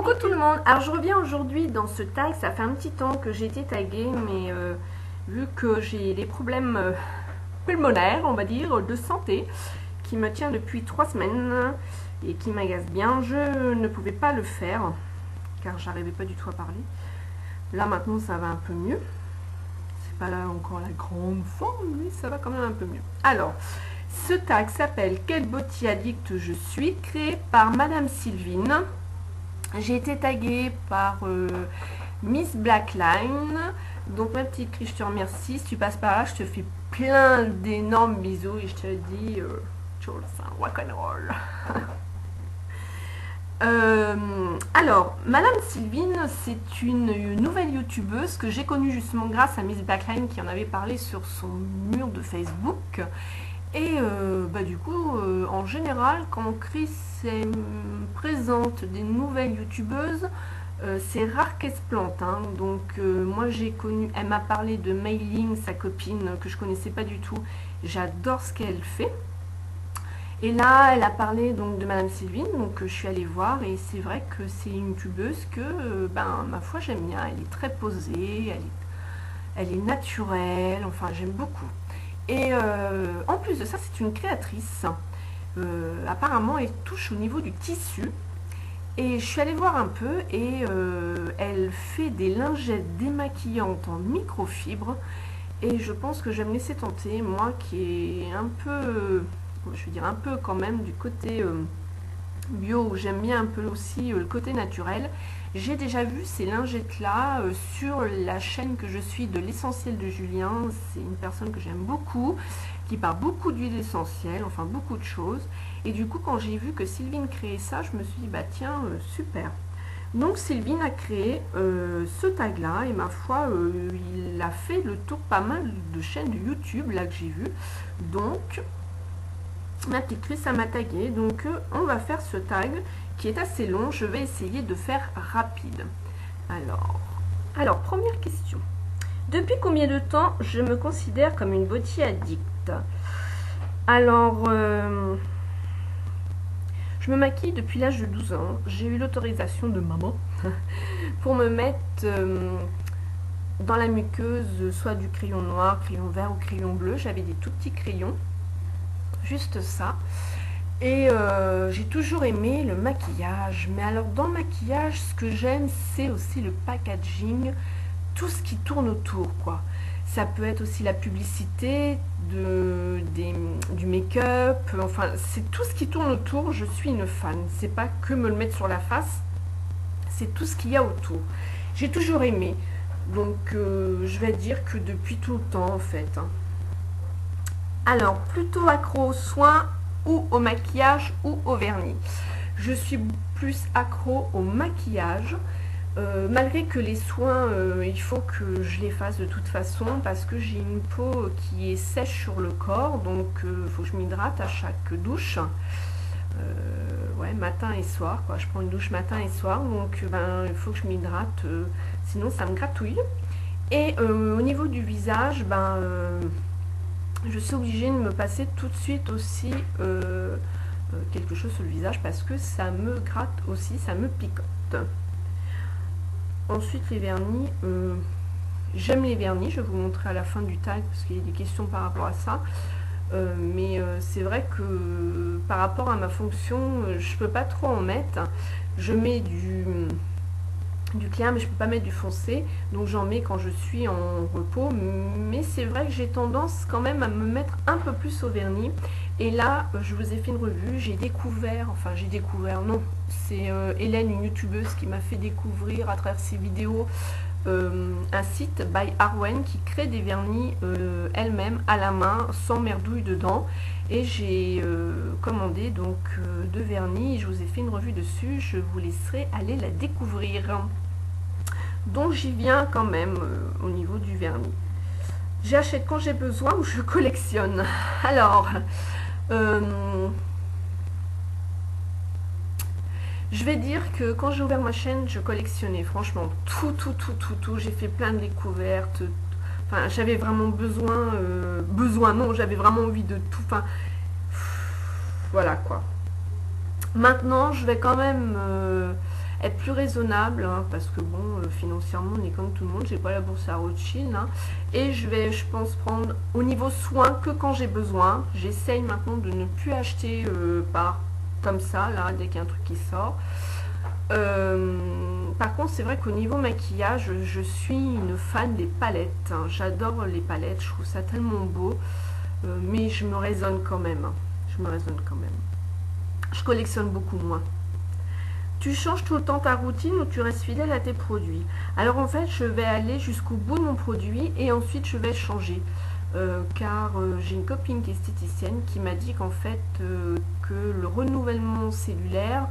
Coucou tout le monde, alors je reviens aujourd'hui dans ce tag, ça fait un petit temps que j'ai été taguée, mais vu que j'ai des problèmes pulmonaires, on va dire, de santé, qui me tient depuis 3 semaines et qui m'agace bien, je ne pouvais pas le faire, car j'arrivais pas du tout à parler. Là maintenant ça va un peu mieux, c'est pas là encore la grande forme, mais ça va quand même un peu mieux. Alors, ce tag s'appelle « Quel body addict je suis ?» créé par Madame Sylvine. J'ai été taguée par Miss Blackline. Donc ma petite Cri, je te remercie. Si tu passes par là, je te fais plein d'énormes bisous et je te dis ciao, rock'n'roll. Alors, Madame Sylvine, c'est une nouvelle youtubeuse que j'ai connue justement grâce à Miss Blackline qui en avait parlé sur son mur de Facebook. Et du coup, en général, quand Chris présente des nouvelles youtubeuses, c'est rare qu'elle se plante. Hein. Donc moi j'ai connu, elle m'a parlé de Mailing, sa copine que je connaissais pas du tout. J'adore ce qu'elle fait. Et là, elle a parlé donc de Madame Sylvine, donc je suis allée voir et c'est vrai que c'est une youtubeuse que, ma foi, j'aime bien. Elle est très posée, elle est naturelle, enfin j'aime beaucoup. Et en plus de ça, c'est une créatrice. Apparemment, elle touche au niveau du tissu. Et je suis allée voir un peu et elle fait des lingettes démaquillantes en microfibre. Et je pense que je vais me laisser tenter, moi qui est un peu, je veux dire un peu quand même du côté bio, où j'aime bien un peu aussi le côté naturel. J'ai déjà vu ces lingettes là sur la chaîne que je suis de l'essentiel de Julien. C'est une personne que j'aime beaucoup, qui parle beaucoup d'huile essentielle, enfin beaucoup de choses. Et du coup, quand j'ai vu que Sylvine créait ça, je me suis dit bah tiens, super. Donc Sylvine a créé ce tag là et ma foi il a fait le tour pas mal de chaînes de YouTube là que j'ai vu. Donc ma petite Chris, ça m'a tagué, donc on va faire ce tag qui est assez long. Je vais essayer de faire rapide. Alors première question. Depuis combien de temps je me considère comme une body addict? Alors, je me maquille depuis l'âge de 12 ans. J'ai eu l'autorisation de maman pour me mettre dans la muqueuse soit du crayon noir, crayon vert ou crayon bleu. J'avais des tout petits crayons. Juste ça. Et j'ai toujours aimé le maquillage. Mais alors dans le maquillage, ce que j'aime, c'est aussi le packaging, tout ce qui tourne autour, quoi. Ça peut être aussi la publicité du make-up. Enfin, c'est tout ce qui tourne autour. Je suis une fan. C'est pas que me le mettre sur la face. C'est tout ce qu'il y a autour. J'ai toujours aimé. Donc, je vais dire que depuis tout le temps, en fait. Hein. Alors, plutôt accro aux soins ou au maquillage ou au vernis. Je suis plus accro au maquillage, malgré que les soins, il faut que je les fasse de toute façon parce que j'ai une peau qui est sèche sur le corps, donc il faut que je m'hydrate à chaque douche. Ouais, matin et soir, quoi. Je prends une douche matin et soir, donc il faut que je m'hydrate, sinon ça me gratouille. Et au niveau du visage, je suis obligée de me passer tout de suite aussi quelque chose sur le visage parce que ça me gratte aussi, ça me picote. Ensuite les vernis, j'aime les vernis, je vais vous montrer à la fin du tag parce qu'il y a des questions par rapport à ça. Mais c'est vrai que par rapport à ma fonction, je peux pas trop en mettre. Je mets du clair, mais je peux pas mettre du foncé, donc j'en mets quand je suis en repos. Mais c'est vrai que j'ai tendance quand même à me mettre un peu plus au vernis. Et là, je vous ai fait une revue, j'ai découvert, non, c'est Hélène, une youtubeuse, qui m'a fait découvrir à travers ses vidéos un site by Arwen qui crée des vernis elle-même à la main sans merdouille dedans. Et j'ai commandé donc deux vernis et je vous ai fait une revue dessus. Je vous laisserai aller la découvrir. Donc j'y viens quand même au niveau du vernis. J'achète quand j'ai besoin ou je collectionne. Alors, je vais dire que quand j'ai ouvert ma chaîne, je collectionnais franchement tout. J'ai fait plein de découvertes. Enfin, j'avais vraiment non, j'avais vraiment envie de tout. Enfin, voilà quoi. Maintenant, je vais quand même être plus raisonnable, hein, parce que bon, financièrement, on est comme tout le monde, j'ai pas la bourse à Rothschild, hein, et je vais, je pense, prendre au niveau soins que quand j'ai besoin. J'essaye maintenant de ne plus acheter par comme ça, là, dès qu'il y a un truc qui sort. Par contre, c'est vrai qu'au niveau maquillage, je suis une fan des palettes, hein. J'adore les palettes, je trouve ça tellement beau, mais je me raisonne quand même, hein. Je me raisonne quand même. Je collectionne beaucoup moins. Tu changes tout le temps ta routine ou tu restes fidèle à tes produits? Alors en fait, je vais aller jusqu'au bout de mon produit et ensuite je vais changer. Car j'ai une copine qui est esthéticienne qui m'a dit qu'en fait que le renouvellement cellulaire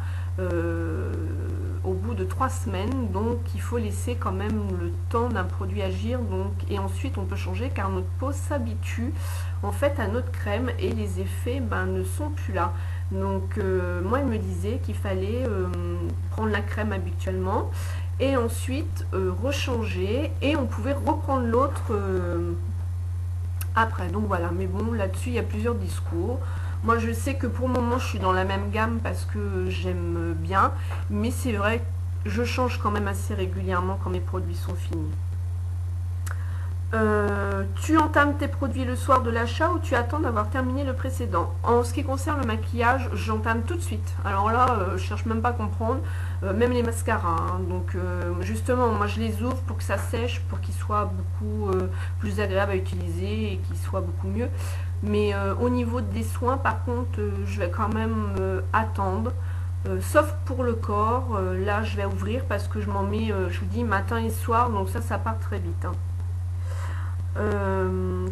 au bout de 3 semaines, donc il faut laisser quand même le temps d'un produit agir, donc, et ensuite on peut changer car notre peau s'habitue en fait à notre crème et les effets ne sont plus là. Donc moi elle me disait qu'il fallait prendre la crème habituellement et ensuite rechanger et on pouvait reprendre l'autre après. Donc voilà, mais bon, là-dessus il y a plusieurs discours. Moi je sais que pour le moment je suis dans la même gamme parce que j'aime bien, mais c'est vrai que je change quand même assez régulièrement quand mes produits sont finis. Tu entames tes produits le soir de l'achat ou tu attends d'avoir terminé le précédent? En ce qui concerne le maquillage, j'entame tout de suite. Alors là, je cherche même pas à comprendre, même les mascaras, hein. Donc justement, moi je les ouvre pour que ça sèche, pour qu'ils soient beaucoup plus agréables à utiliser et qu'ils soient beaucoup mieux. Mais au niveau des soins, par contre, je vais quand même attendre. Sauf pour le corps, là je vais ouvrir parce que je m'en mets, je vous dis, matin et soir, donc ça part très vite, hein.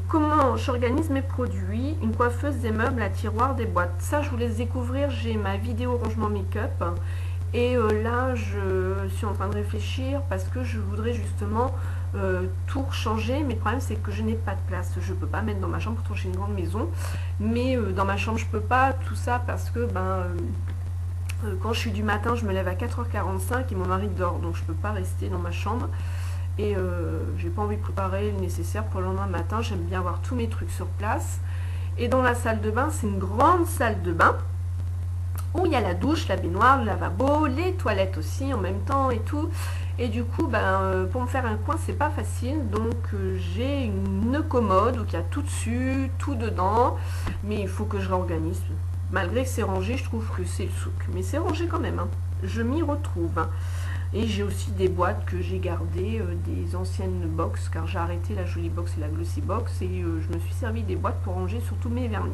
Comment j'organise mes produits? Une coiffeuse, des meubles, un tiroir, des boîtes. Ça, je vous laisse découvrir. J'ai ma vidéo rangement make-up. Et là, je suis en train de réfléchir parce que je voudrais justement tout changer. Mais le problème, c'est que je n'ai pas de place. Je ne peux pas mettre dans ma chambre, pourtant j'ai une grande maison. Mais dans ma chambre, je ne peux pas tout ça parce que quand je suis du matin, je me lève à 4h45 et mon mari dort. Donc, je ne peux pas rester dans ma chambre. Et j'ai pas envie de préparer le nécessaire pour le lendemain matin. J'aime bien avoir tous mes trucs sur place. Et dans la salle de bain, c'est une grande salle de bain où il y a la douche, la baignoire, le lavabo, les toilettes aussi en même temps et tout. Et du coup, pour me faire un coin, c'est pas facile. Donc j'ai une commode où il y a tout dessus, tout dedans. Mais il faut que je l'organise. Malgré que c'est rangé, je trouve que c'est le souk. Mais c'est rangé quand même, hein. Je m'y retrouve, hein. Et j'ai aussi des boîtes que j'ai gardées, des anciennes box, car j'ai arrêté la jolie box et la glossy box, et je me suis servi des boîtes pour ranger surtout mes vernis.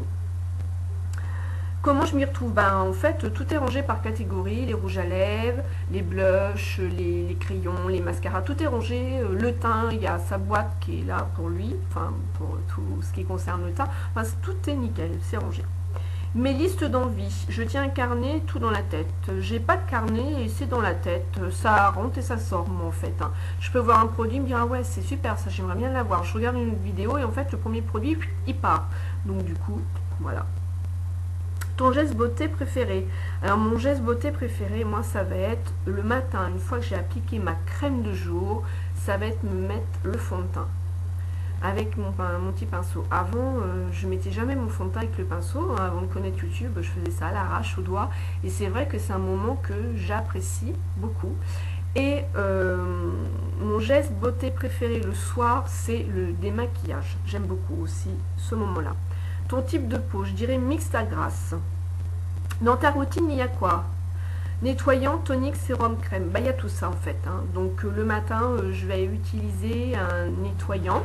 Comment je m'y retrouve? En fait, tout est rangé par catégorie, les rouges à lèvres, les blushs, les crayons, les mascaras, tout est rangé. Le teint, il y a sa boîte qui est là pour lui, enfin pour tout ce qui concerne le teint, enfin tout est nickel, c'est rangé. Mes listes d'envie, je tiens un carnet tout dans la tête. J'ai pas de carnet et c'est dans la tête. Ça rentre et ça sort, moi, en fait, hein. Je peux voir un produit, me dire ah ouais c'est super, ça j'aimerais bien l'avoir. Je regarde une vidéo et en fait le premier produit il part. Donc du coup voilà. Ton geste beauté préféré? Alors mon geste beauté préféré, moi ça va être le matin, une fois que j'ai appliqué ma crème de jour, ça va être me mettre le fond de teint avec mon petit pinceau. Avant, je mettais jamais mon fond de teint avec le pinceau, hein. Avant de connaître YouTube, je faisais ça à l'arrache, au doigt. Et c'est vrai que c'est un moment que j'apprécie beaucoup. Et mon geste beauté préféré le soir, c'est le démaquillage. J'aime beaucoup aussi ce moment-là. Ton type de peau, je dirais mixte à grasse. Dans ta routine, il y a quoi? Nettoyant, tonique, sérum, crème. Il y a tout ça en fait, hein. Donc le matin, je vais utiliser un nettoyant.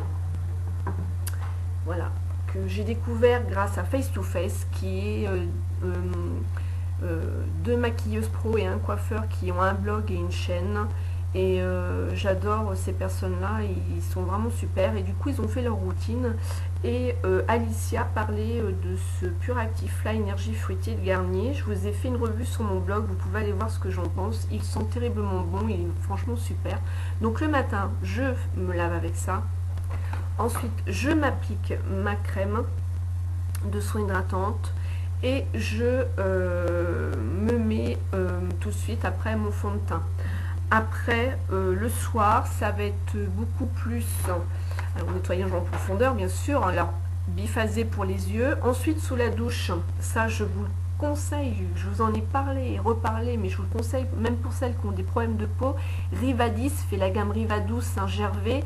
Voilà, que j'ai découvert grâce à Face to Face, qui est deux maquilleuses pro et un coiffeur qui ont un blog et une chaîne. Et j'adore ces personnes-là, ils sont vraiment super. Et du coup, ils ont fait leur routine. Et Alicia parlait de ce pur actif là, énergie fruitée de Garnier. Je vous ai fait une revue sur mon blog, vous pouvez aller voir ce que j'en pense. Ils sont terriblement bons, il est franchement super. Donc le matin, je me lave avec ça. Ensuite, je m'applique ma crème de soins hydratante et je me mets tout de suite après mon fond de teint. Après, le soir, ça va être beaucoup plus nettoyage en profondeur, bien sûr. Alors, biphasé pour les yeux. Ensuite, sous la douche, ça, je vous conseille, je vous en ai parlé et reparlé, mais je vous le conseille même pour celles qui ont des problèmes de peau. Rivadis fait la gamme Rivadouce Saint-Gervais.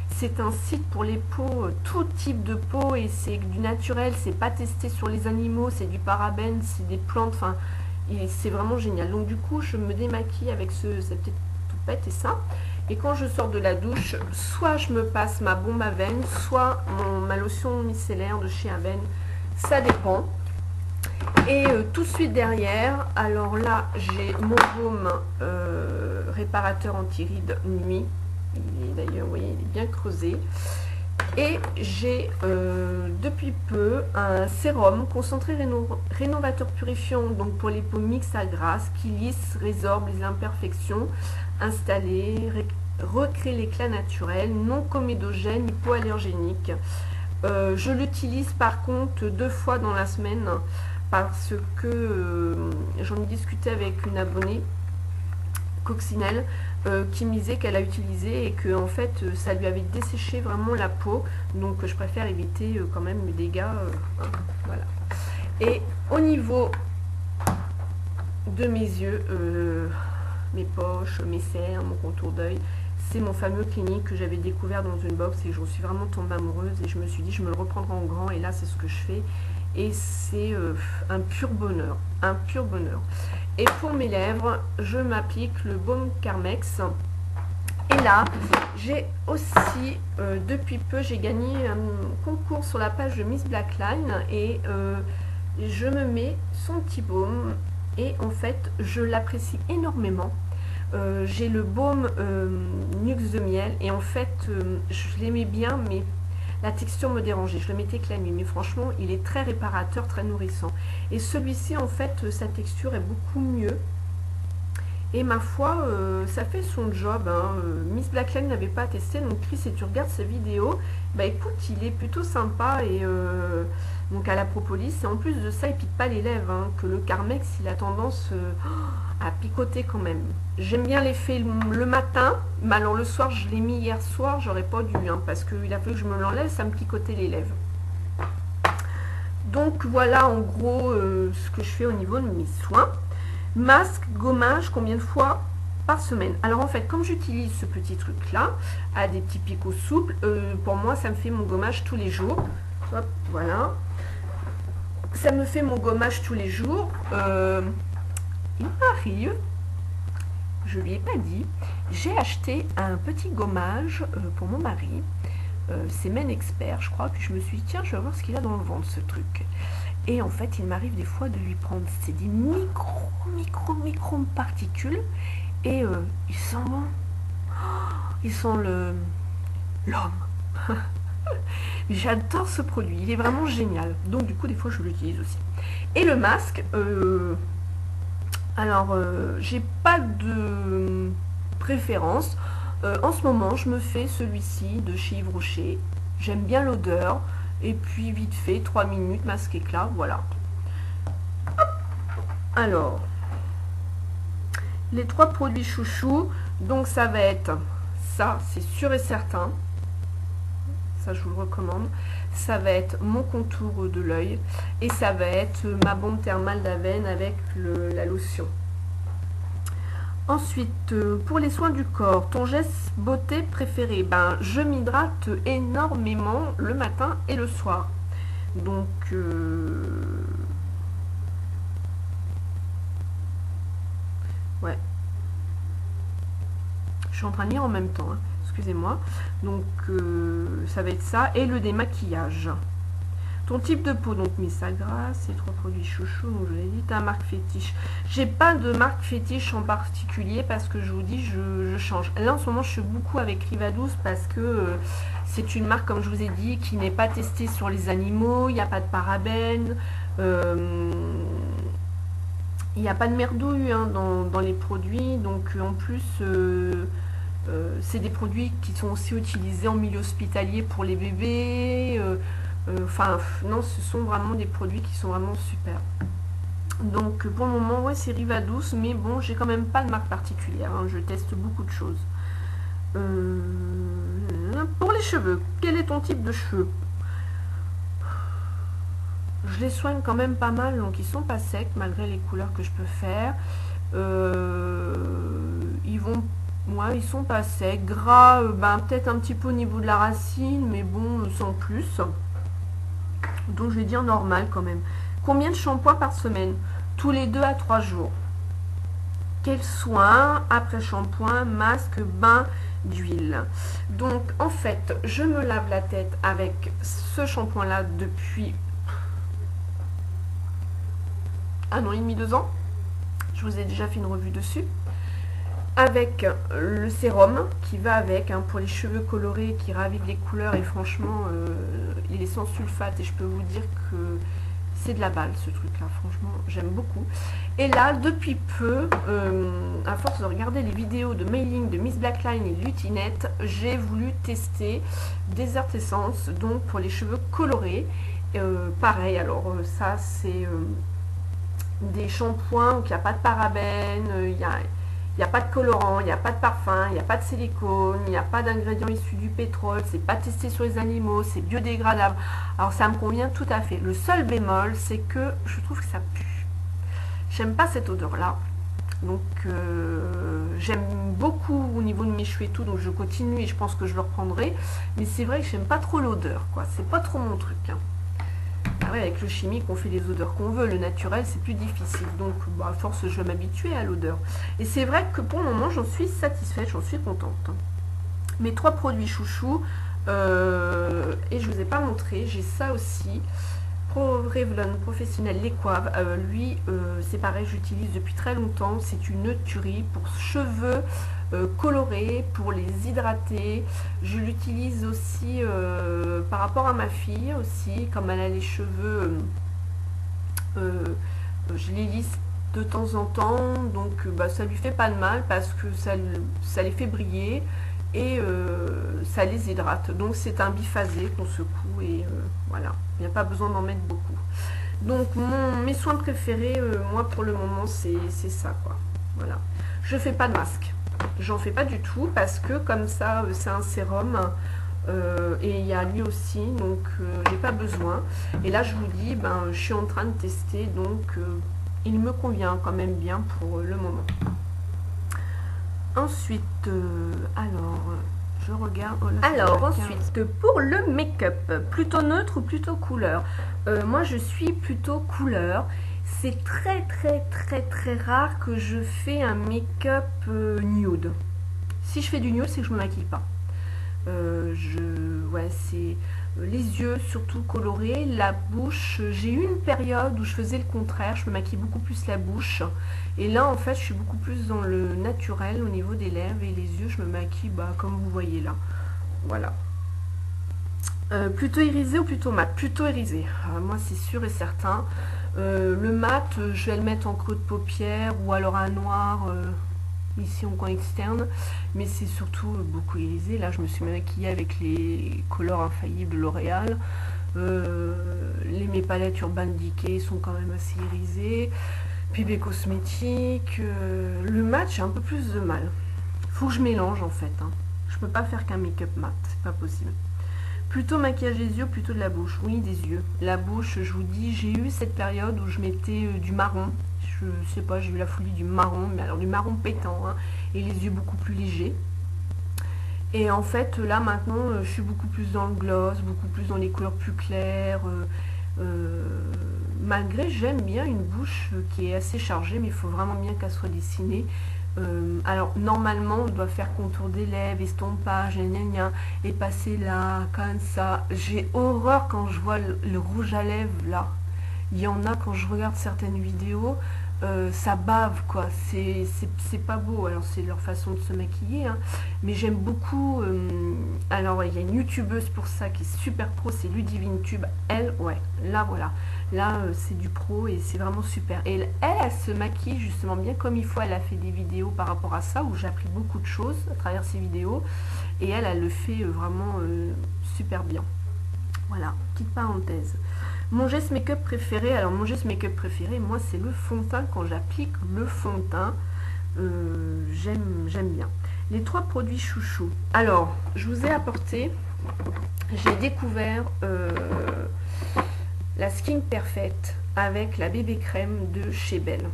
C'est un site pour les peaux, tout type de peau, et c'est du naturel, c'est pas testé sur les animaux, c'est du parabène, c'est des plantes, enfin, c'est vraiment génial. Donc du coup, je me démaquille avec cette petite toupette et ça. Et quand je sors de la douche, soit je me passe ma bombe à veine, soit ma lotion micellaire de chez Aven, ça dépend. Et tout de suite derrière, alors là, j'ai mon baume réparateur anti-rides nuit. Il est d'ailleurs, vous voyez, il est bien creusé. Et j'ai depuis peu un sérum concentré rénovateur purifiant, donc pour les peaux mixtes à grasse, qui lisse, résorbe les imperfections installées, recrée l'éclat naturel, non comédogène, hypoallergénique. Je l'utilise par contre 2 fois dans la semaine parce que j'en ai discuté avec une abonnée, Coccinelle, qui me disait qu'elle a utilisé et que en fait ça lui avait desséché vraiment la peau, donc je préfère éviter quand même les dégâts, hein, voilà. Et au niveau de mes yeux, mes poches, mes cernes, mon contour d'œil, c'est mon fameux clinique que j'avais découvert dans une box et j'en suis vraiment tombée amoureuse et je me suis dit je me le reprendrai en grand, et là c'est ce que je fais et c'est un pur bonheur, un pur bonheur. Et pour mes lèvres, je m'applique le baume Carmex. Et là, j'ai aussi, depuis peu, j'ai gagné un concours sur la page de Miss Blackline et je me mets son petit baume et en fait, je l'apprécie énormément. J'ai le baume Nux de miel et en fait, je l'aimais bien, mais la texture me dérangeait, je le mettais que la nuit, mais franchement il est très réparateur, très nourrissant. Et celui-ci en fait sa texture est beaucoup mieux et ma foi ça fait son job, hein. Miss Blackline n'avait pas testé, donc Chris, si tu regardes sa vidéo, bah écoute, il est plutôt sympa et donc à la propolis, et en plus de ça il pique pas les lèvres, hein, que le Carmex il a tendance à picoter quand même. J'aime bien l'effet le matin, mais alors le soir, je l'ai mis hier soir, j'aurais pas dû, hein, parce qu'il a fallu que je me l'enlève, ça me picotait les lèvres. Donc voilà en gros ce que je fais au niveau de mes soins. Masque, gommage, combien de fois par semaine? Alors en fait, comme j'utilise ce petit truc là, à des petits picots souples, pour moi ça me fait mon gommage tous les jours. Hop, voilà. Ça me fait mon gommage tous les jours. Il m'arrive, je lui ai pas dit, j'ai acheté un petit gommage pour mon mari, c'est Men Expert je crois, puis je me suis dit tiens je vais voir ce qu'il a dans le ventre ce truc, et en fait il m'arrive des fois de lui prendre, c'est des micro particules, et il sent bon, il sent l'homme. J'adore ce produit, il est vraiment génial, donc du coup des fois je l'utilise aussi. Et le masque, alors, j'ai pas de préférence. En ce moment, je me fais celui-ci de chez Yves Rocher. J'aime bien l'odeur. Et puis, vite fait, 3 minutes, masque éclat, voilà. Hop. Alors, les 3 produits chouchous. Donc, ça va être ça, c'est sûr et certain. Ça, je vous le recommande. Ça va être mon contour de l'œil et ça va être ma bombe thermale d'Aven avec la lotion. Ensuite, pour les soins du corps, ton geste beauté préféré, ben, je m'hydrate énormément le matin et le soir. Donc, ouais. Je suis en train de lire en même temps, hein. Excusez-moi. Donc, ça va être ça. Et le démaquillage. Ton type de peau, donc Miss Agra, ces 3 produits chouchous, donc je l'ai dit, ta marque fétiche. J'ai pas de marque fétiche en particulier parce que je vous dis, je change. Là en ce moment, je suis beaucoup avec Rivadouce parce que c'est une marque, comme je vous ai dit, qui n'est pas testée sur les animaux, il n'y a pas de parabènes, il n'y a pas de merdouille, hein, dans les produits, donc en plus... c'est des produits qui sont aussi utilisés en milieu hospitalier pour les bébés. Enfin, non, ce sont vraiment des produits qui sont vraiment super. Donc, pour le moment, ouais, c'est Rivadouce, mais bon, j'ai quand même pas de marque particulière, hein, je teste beaucoup de choses. Pour les cheveux, quel est ton type de cheveux? Je les soigne quand même pas mal, donc ils sont pas secs malgré les couleurs que je peux faire. Ils sont pas secs. Gras, peut-être un petit peu au niveau de la racine, mais bon, sans plus. Donc je vais dire normal quand même. Combien de shampoings par semaine? Tous les 2 à 3 jours. Quels soins après shampoing, masque, bain d'huile? Donc en fait, je me lave la tête avec ce shampoing là depuis 1 an et demi, 2 ans. Je vous ai déjà fait une revue dessus. Avec le sérum qui va avec, hein, pour les cheveux colorés, qui ravive les couleurs. Et franchement, il est sans sulfate. Et je peux vous dire que c'est de la balle ce truc là. Franchement, j'aime beaucoup. Et là, depuis peu, à force de regarder les vidéos de mailing de Miss Blackline et Lutinette, j'ai voulu tester Desert Essence, donc pour les cheveux colorés. Pareil, alors ça c'est des shampoings où il n'y a pas de parabènes, il n'y a pas de colorant, il n'y a pas de parfum, il n'y a pas de silicone, il n'y a pas d'ingrédients issus du pétrole, c'est pas testé sur les animaux, c'est biodégradable. Alors ça me convient tout à fait. Le seul bémol, c'est que je trouve que ça pue. J'aime pas cette odeur-là. Donc j'aime beaucoup au niveau de mes cheveux et tout, donc je continue et je pense que je le reprendrai. Mais c'est vrai que j'aime pas trop l'odeur, quoi. C'est pas trop mon truc, hein. Ouais, avec le chimique, on fait les odeurs qu'on veut. Le naturel, c'est plus difficile. Donc, à force, je vais m'habituer à l'odeur. Et c'est vrai que pour le moment, j'en suis satisfaite, j'en suis contente. Mes 3 produits chouchous, et je ne vous ai pas montré, j'ai ça aussi. Revlon Professionnel L'Equave. Lui, c'est pareil, j'utilise depuis très longtemps. C'est une tuerie pour cheveux colorés, pour les hydrater. Je l'utilise aussi par rapport à ma fille aussi, comme elle a les cheveux, je les lisse de temps en temps, donc ça lui fait pas de mal parce que ça les fait briller et ça les hydrate. Donc c'est un biphasé qu'on secoue et voilà, il n'y a pas besoin d'en mettre beaucoup. Donc mes soins préférés, moi pour le moment, c'est ça, quoi. Voilà. Je fais pas de masque. J'en fais pas du tout parce que comme ça, c'est un sérum et il y a lui aussi, donc j'ai pas besoin. Et là, je vous dis, je suis en train de tester, donc il me convient quand même bien pour le moment. Ensuite, je regarde. Alors, ensuite, pour le make-up, plutôt neutre ou plutôt couleur? Moi, je suis plutôt couleur. C'est très rare que je fais un make-up nude. Si je fais du nude, c'est que je me maquille pas. C'est les yeux surtout colorés, la bouche. J'ai eu une période où je faisais le contraire, je me maquille beaucoup plus la bouche. Et là, en fait, je suis beaucoup plus dans le naturel au niveau des lèvres et les yeux, je me maquille comme vous voyez là. Voilà. Plutôt irisé ou plutôt mat? Plutôt irisé. Moi, c'est sûr et certain. Le mat, je vais le mettre en creux de paupière ou alors un noir ici en coin externe, mais c'est surtout beaucoup irisé. Là, je me suis maquillée avec les Color Infaillibles de L'Oréal. Mes palettes Urban Decay sont quand même assez irisées. PB Cosmétiques. Le mat, j'ai un peu plus de mal. Faut que je mélange en fait, hein. Je peux pas faire qu'un make-up mat, c'est pas possible. Plutôt maquillage des yeux, plutôt de la bouche? Oui, des yeux. La bouche, je vous dis, j'ai eu cette période où je mettais du marron. Je sais pas, j'ai eu la folie du marron, mais alors du marron pétant, hein, et les yeux beaucoup plus légers. Et en fait, là maintenant, je suis beaucoup plus dans le gloss, beaucoup plus dans les couleurs plus claires. Malgré, j'aime bien une bouche qui est assez chargée, mais il faut vraiment bien qu'elle soit dessinée. Alors normalement on doit faire contour des lèvres, estompage, et passer là, comme ça. J'ai horreur quand je vois le rouge à lèvres là. Il y en a quand je regarde certaines vidéos, ça bave quoi, c'est pas beau. Alors c'est leur façon de se maquiller, hein. Mais j'aime beaucoup, alors il y a une youtubeuse pour ça qui est super pro, c'est Ludivine Tube. Elle, ouais, là voilà, là c'est du pro et c'est vraiment super. Et elle se maquille justement bien comme il faut. Elle a fait des vidéos par rapport à ça où j'ai appris beaucoup de choses à travers ces vidéos, et elle le fait vraiment super bien. Voilà, petite parenthèse. Mon geste make-up préféré, alors mon geste make-up préféré, moi c'est le fond de teint. Quand j'applique le fond de teint, j'aime bien. Les 3 produits chouchous. Alors, je vous ai apporté, j'ai découvert la Skin Perfect avec la bébé crème de chez Belle.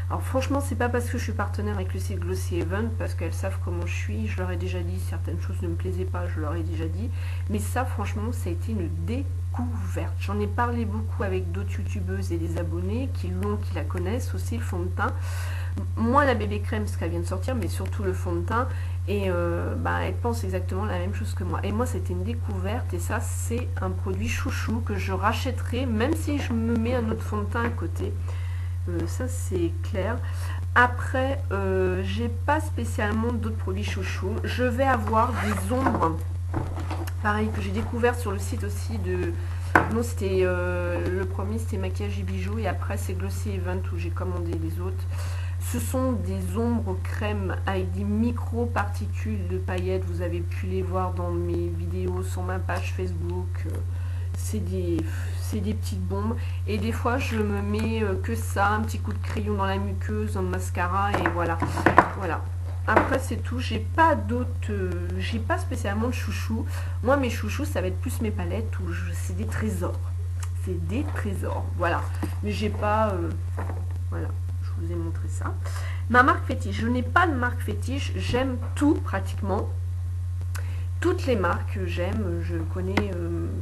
Alors franchement, c'est pas parce que je suis partenaire avec le site Glossy Haven, parce qu'elles savent comment je suis, je leur ai déjà dit, certaines choses ne me plaisaient pas, je leur ai déjà dit, mais ça franchement, ça a été une découverte. J'en ai parlé beaucoup avec d'autres youtubeuses et des abonnés qui l'ont, qui la connaissent aussi, le fond de teint. Moi, la bébé crème, ce qu'elle vient de sortir, mais surtout le fond de teint, et elle pense exactement la même chose que moi. Et moi, c'était une découverte, et ça, c'est un produit chouchou que je rachèterai, même si je me mets un autre fond de teint à côté. Ça c'est clair. Après, j'ai pas spécialement d'autres produits chouchou. Je vais avoir des ombres, pareil, que j'ai découvert sur le site aussi de... Non, c'était le premier, c'était Maquillage et Bijoux, et après c'est Glossy Event où j'ai commandé les autres. Ce sont des ombres crème avec des micro-particules de paillettes. Vous avez pu les voir dans mes vidéos sur ma page Facebook. C'est des petites bombes, et des fois je me mets que ça, un petit coup de crayon dans la muqueuse, un mascara, et voilà. Après c'est tout, j'ai pas d'autres, j'ai pas spécialement de chouchou. Moi mes chouchous ça va être plus mes palettes, où c'est des trésors, voilà. Mais j'ai pas, voilà, je vous ai montré ça. Ma marque fétiche, je n'ai pas de marque fétiche, j'aime tout pratiquement. Toutes les marques j'aime, je connais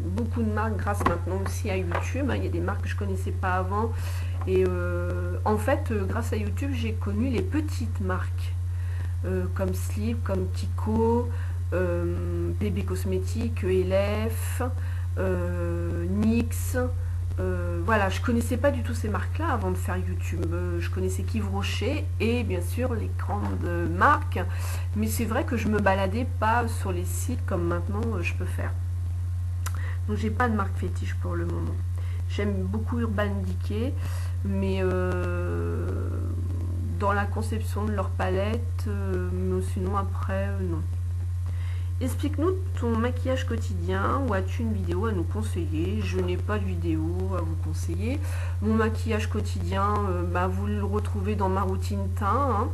beaucoup de marques grâce maintenant aussi à YouTube. Il y a des marques que je ne connaissais pas avant. Et en fait, grâce à YouTube, j'ai connu les petites marques. Comme Slip, comme Tico, Bébé Cosmétique, Elef, NYX. Voilà, je connaissais pas du tout ces marques-là avant de faire YouTube. Je connaissais qu'Yves Rocher et bien sûr les grandes marques. Mais c'est vrai que je me baladais pas sur les sites comme maintenant je peux faire. Donc j'ai pas de marque fétiche pour le moment. J'aime beaucoup Urban Decay, mais dans la conception de leur palette, mais sinon après, non. Explique-nous ton maquillage quotidien, ou as-tu une vidéo à nous conseiller? Je n'ai pas de vidéo à vous conseiller. Mon maquillage quotidien, vous le retrouvez dans ma routine teint, hein,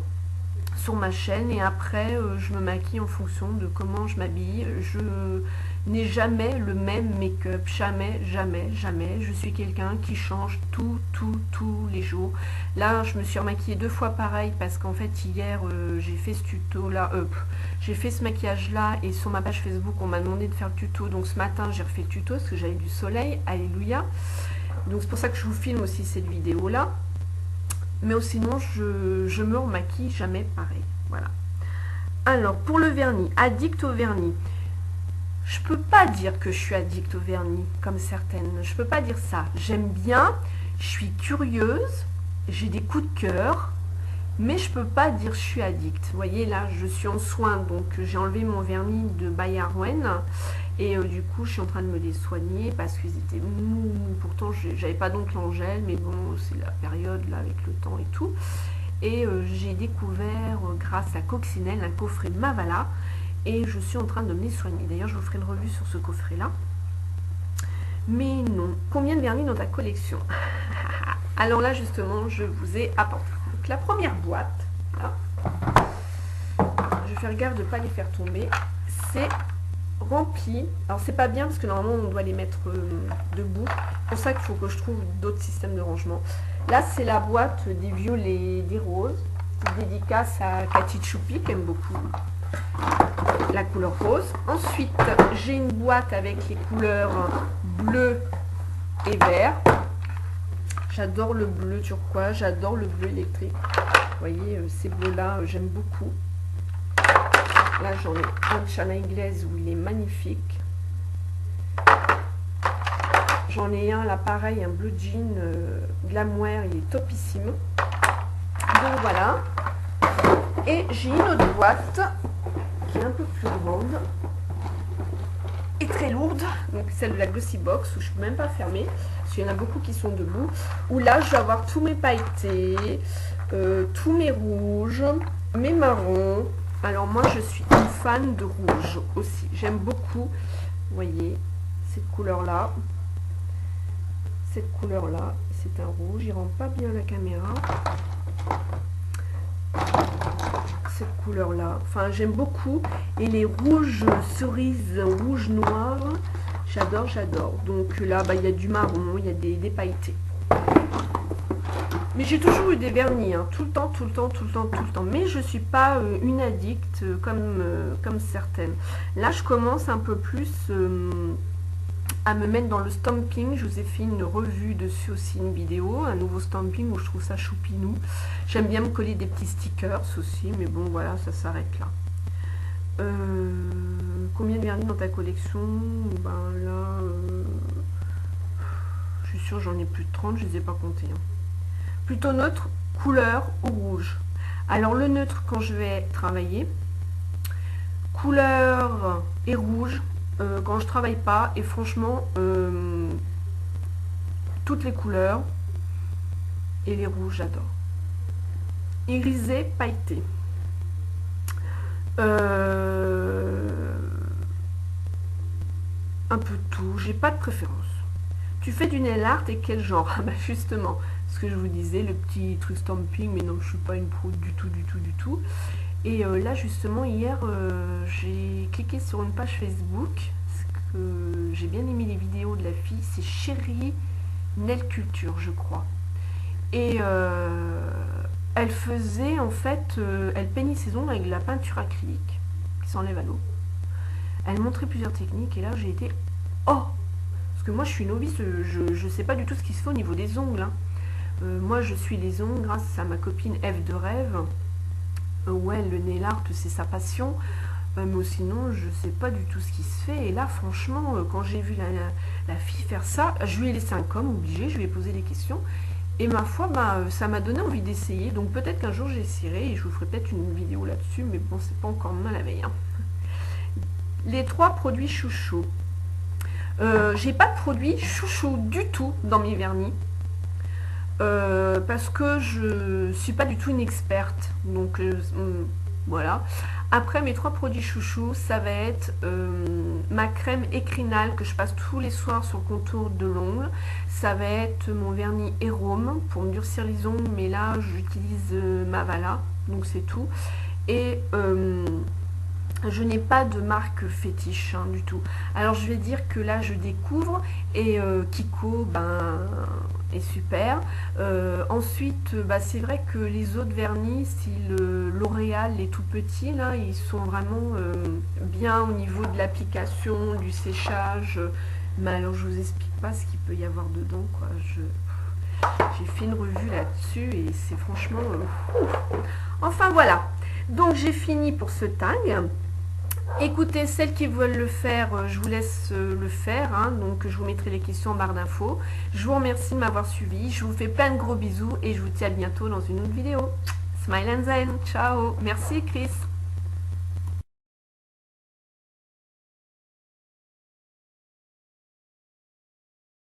sur ma chaîne, et après je me maquille en fonction de comment je m'habille. Je n'ai jamais le même make-up, jamais. Je suis quelqu'un qui change tous les jours. Là, je me suis remaquillée 2 fois pareil, parce qu'en fait hier j'ai fait ce tuto là, j'ai fait ce maquillage là, et sur ma page Facebook on m'a demandé de faire le tuto, donc ce matin j'ai refait le tuto parce que j'avais du soleil, alléluia. Donc c'est pour ça que je vous filme aussi cette vidéo là. Mais sinon, je me remaquille jamais pareil. Voilà. Alors, pour le vernis, addict au vernis. Je peux pas dire que je suis addict au vernis, comme certaines. Je peux pas dire ça. J'aime bien, je suis curieuse, j'ai des coups de cœur, mais je peux pas dire je suis addict. Vous voyez, là, je suis en soins, donc j'ai enlevé mon vernis de By Arwen. Et du coup, je suis en train de me les soigner parce qu'ils étaient mous. Pourtant, j'avais pas d'oncle en gel, mais bon, c'est la période là avec le temps et tout. Et j'ai découvert, grâce à Coccinelle, un coffret Mavala. Et je suis en train de me les soigner. D'ailleurs, je vous ferai une revue sur ce coffret-là. Mais non. Combien de vernis dans ta collection? Alors là, justement, je vous ai apporté. Donc, la première boîte, là, je vais faire gaffe de ne pas les faire tomber. C'est rempli. Alors c'est pas bien parce que normalement on doit les mettre debout. C'est pour ça qu'il faut que je trouve d'autres systèmes de rangement. Là c'est la boîte des violets et des roses. Dédicace à Cathy Choupi qui aime beaucoup la couleur rose. Ensuite j'ai une boîte avec les couleurs bleu et vert. J'adore le bleu turquoise, j'adore le bleu électrique. Vous voyez ces bleus là j'aime beaucoup. Là, j'en ai un de Chanel Glaze où il est magnifique. J'en ai un là, pareil, un bleu jean Glamwear, il est topissime. Donc voilà. Et j'ai une autre boîte qui est un peu plus grande et très lourde. Donc celle de la Glossy Box où je ne peux même pas fermer. Parce qu'il y en a beaucoup qui sont debout. Où là, je vais avoir tous mes pailletés, tous mes rouges, mes marrons. Alors moi je suis une fan de rouge aussi, j'aime beaucoup, vous voyez, cette couleur là, c'est un rouge, il rend pas bien la caméra, cette couleur là, enfin j'aime beaucoup, et les rouges cerises, rouge noir, J'adore, j'adore. Donc là, bah, il y a du marron, il y a des pailletés. Mais j'ai toujours eu des vernis, hein, tout le temps, tout le temps, tout le temps, tout le temps. Mais je ne suis pas une addict comme certaines. Là, je commence un peu plus à me mettre dans le stamping. Je vous ai fait une revue dessus aussi, une vidéo, un nouveau stamping où je trouve ça choupinou. J'aime bien me coller des petits stickers aussi, mais bon, voilà, ça s'arrête là. Combien de vernis dans ta collection? Ben là, je suis sûre j'en ai plus de 30, je ne les ai pas comptés. Hein. Plutôt neutre, couleur ou rouge. Alors le neutre quand je vais travailler, couleur et rouge quand je travaille pas, et franchement toutes les couleurs et les rouges j'adore. Irisé, pailleté. Un peu tout, j'ai pas de préférence. Tu fais du nail art et quel genre? Ah bah justement, ce que je vous disais, le petit truc stamping, mais non, je suis pas une pro du tout, du tout, du tout. Et là justement, hier, j'ai cliqué sur une page Facebook, parce que j'ai bien aimé les vidéos de la fille, c'est Chérie Nail Culture, je crois. Et elle faisait, en fait, elle peignait ses ongles avec de la peinture acrylique, qui s'enlève à l'eau. Elle montrait plusieurs techniques, et là j'ai été, oh! Parce que moi je suis novice, je ne sais pas du tout ce qui se fait au niveau des ongles. Hein. Moi je suis les ongles grâce à ma copine Eve de Rêve. Ouais, le nail art c'est sa passion. Mais sinon je ne sais pas du tout ce qui se fait. Et là franchement, quand j'ai vu la fille faire ça, je lui ai laissé un com obligé, je lui ai posé des questions. Et ma foi, bah, ça m'a donné envie d'essayer. Donc peut-être qu'un jour j'essaierai et je vous ferai peut-être une vidéo là-dessus. Mais bon, c'est pas encore demain la veille. Hein. Les 3 produits chouchous. J'ai pas de produit chouchou du tout dans mes vernis parce que je suis pas du tout une experte, donc voilà. Après, mes 3 produits chouchous, ça va être ma crème écrinale que je passe tous les soirs sur le contour de l'ongle. Ça va être mon vernis Hérome pour me durcir les ongles, mais là j'utilise Mavala, donc c'est tout. Et je n'ai pas de marque fétiche hein, du tout. Alors je vais dire que là je découvre et Kiko ben, est super. Ensuite bah, c'est vrai que les autres vernis, style L'Oréal, les tout petits là, ils sont vraiment bien au niveau de l'application, du séchage. Mais alors je vous explique pas ce qu'il peut y avoir dedans quoi. J'ai fait une revue là-dessus et c'est franchement... Enfin voilà. Donc j'ai fini pour ce tag. Écoutez, celles qui veulent le faire, je vous laisse le faire. Hein, donc je vous mettrai les questions en barre d'infos. Je vous remercie de m'avoir suivi. Je vous fais plein de gros bisous et je vous dis à bientôt dans une autre vidéo. Smile and Zen. Ciao. Merci Chris.